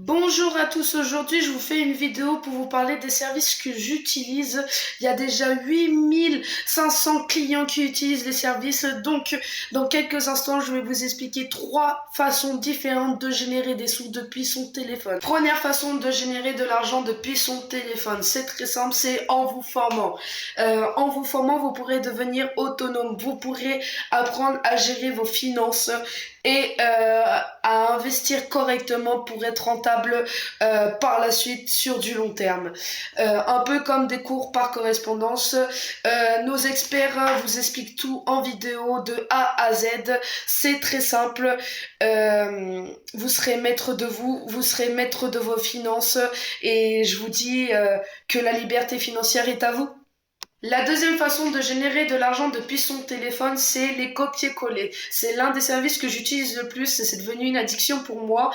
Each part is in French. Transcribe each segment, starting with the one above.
Bonjour à tous, aujourd'hui je vous fais une vidéo pour vous parler des services que j'utilise. Il y a déjà 8500 clients qui utilisent les services, donc dans quelques instants je vais vous expliquer trois façons différentes de générer des sous depuis son téléphone. Première façon de générer de l'argent depuis son téléphone, c'est très simple, c'est en vous formant. En vous formant, vous pourrez devenir autonome, vous pourrez apprendre à gérer vos finances et à investir correctement pour être rentable par la suite sur du long terme. Un peu comme des cours par correspondance, nos experts vous expliquent tout en vidéo de A à Z. C'est très simple. Vous serez maître de vous, vous serez maître de vos finances et je vous dis que la liberté financière est à vous. La deuxième façon de générer de l'argent depuis son téléphone, c'est les copier-coller. C'est l'un des services que j'utilise le plus et c'est devenu une addiction pour moi.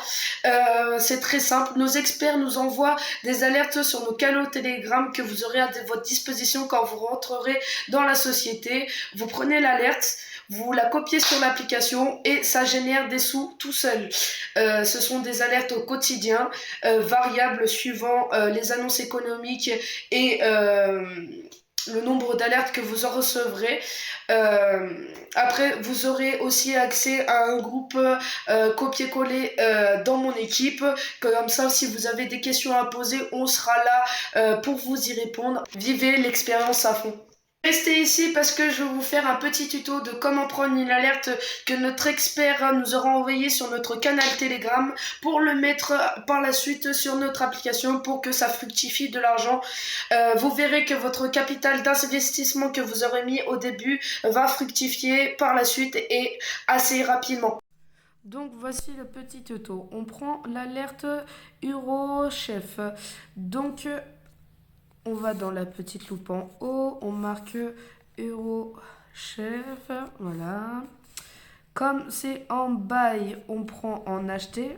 C'est très simple. Nos experts nous envoient des alertes sur nos canaux Telegram que vous aurez à votre disposition quand vous rentrerez dans la société. Vous prenez l'alerte, vous la copiez sur l'application et ça génère des sous tout seul. Ce sont des alertes au quotidien, variables suivant les annonces économiques et le nombre d'alertes que vous en recevrez. Après, vous aurez aussi accès à un groupe copier-coller dans mon équipe. Comme ça, si vous avez des questions à poser, on sera là pour vous y répondre. Vivez l'expérience à fond. Restez ici parce que je vais vous faire un petit tuto de comment prendre une alerte que notre expert nous aura envoyé sur notre canal Telegram pour le mettre par la suite sur notre application pour que ça fructifie de l'argent. Vous verrez que votre capital d'investissement que vous aurez mis au début va fructifier par la suite et assez rapidement. Donc voici le petit tuto. On prend l'alerte Eurochef. Donc on va dans la petite loupe en haut, on marque Eurochef, voilà. Comme c'est en bail, on prend en acheter.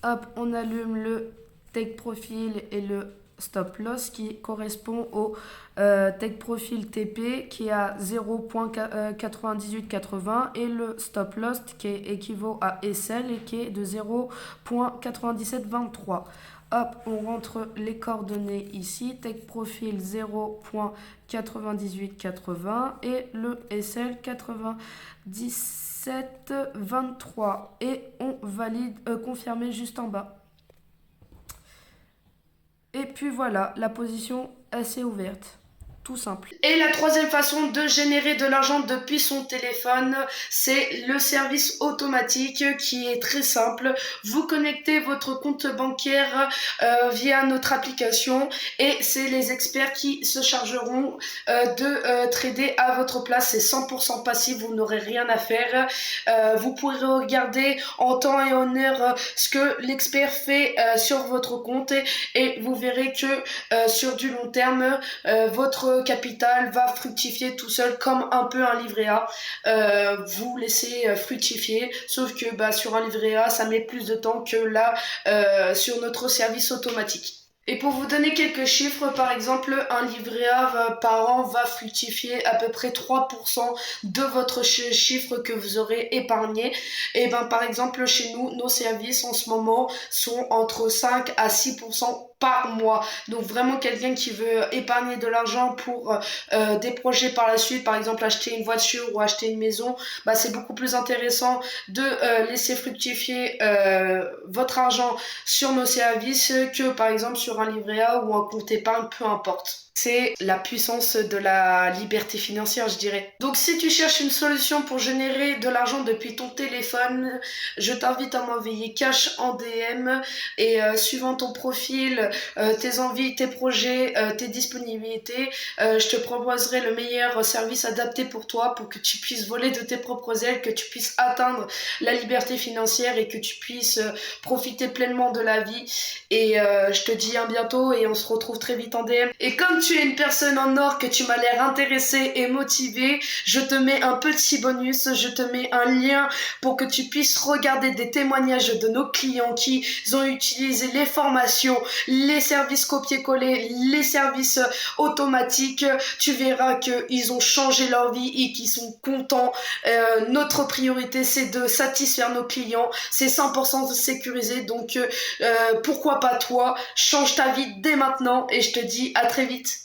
Hop, on allume le take profil et le stop loss qui correspond au take profil TP qui est à 0.9880 et le stop loss qui équivaut à SL et qui est de 0.9723. Hop, on rentre les coordonnées ici, take profil 0.9880 et le SL 9723 et on valide, confirmer juste en bas. Et puis voilà, la position assez ouverte. Tout simple. Et la troisième façon de générer de l'argent depuis son téléphone, c'est le service automatique qui est très simple. Vous connectez votre compte bancaire via notre application et c'est les experts qui se chargeront de trader à votre place. C'est 100% passif, vous n'aurez rien à faire. Vous pourrez regarder en temps et en heure ce que l'expert fait sur votre compte et vous verrez que sur du long terme, votre capital va fructifier tout seul comme un peu un livret A. Vous laissez fructifier, sauf que sur un livret A, ça met plus de temps que là sur notre service automatique. Et pour vous donner quelques chiffres, par exemple, un livret A par an va fructifier à peu près 3% de votre chiffre que vous aurez épargné. Et par exemple, chez nous, nos services en ce moment sont entre 5 à 6% par mois. Donc vraiment quelqu'un qui veut épargner de l'argent pour des projets par la suite, par exemple acheter une voiture ou acheter une maison, c'est beaucoup plus intéressant de laisser fructifier votre argent sur nos services que par exemple sur un livret A ou un compte épargne, peu importe. C'est la puissance de la liberté financière, je dirais. Donc si tu cherches une solution pour générer de l'argent depuis ton téléphone, je t'invite à m'envoyer cash en DM et suivant ton profil, tes envies, tes projets, tes disponibilités, je te proposerai le meilleur service adapté pour toi pour que tu puisses voler de tes propres ailes, que tu puisses atteindre la liberté financière et que tu puisses profiter pleinement de la vie. Et je te dis à bientôt et on se retrouve très vite en DM. Et comme tu es une personne en or, que tu m'as l'air intéressé et motivé, je te mets un petit bonus, je te mets un lien pour que tu puisses regarder des témoignages de nos clients qui ont utilisé les formations, les services copier-coller, les services automatiques. Tu verras qu'ils ont changé leur vie et qu'ils sont contents. Notre priorité, c'est de satisfaire nos clients. C'est 100% sécurisé. Donc, pourquoi pas toi? Change ta vie dès maintenant et je te dis à très vite.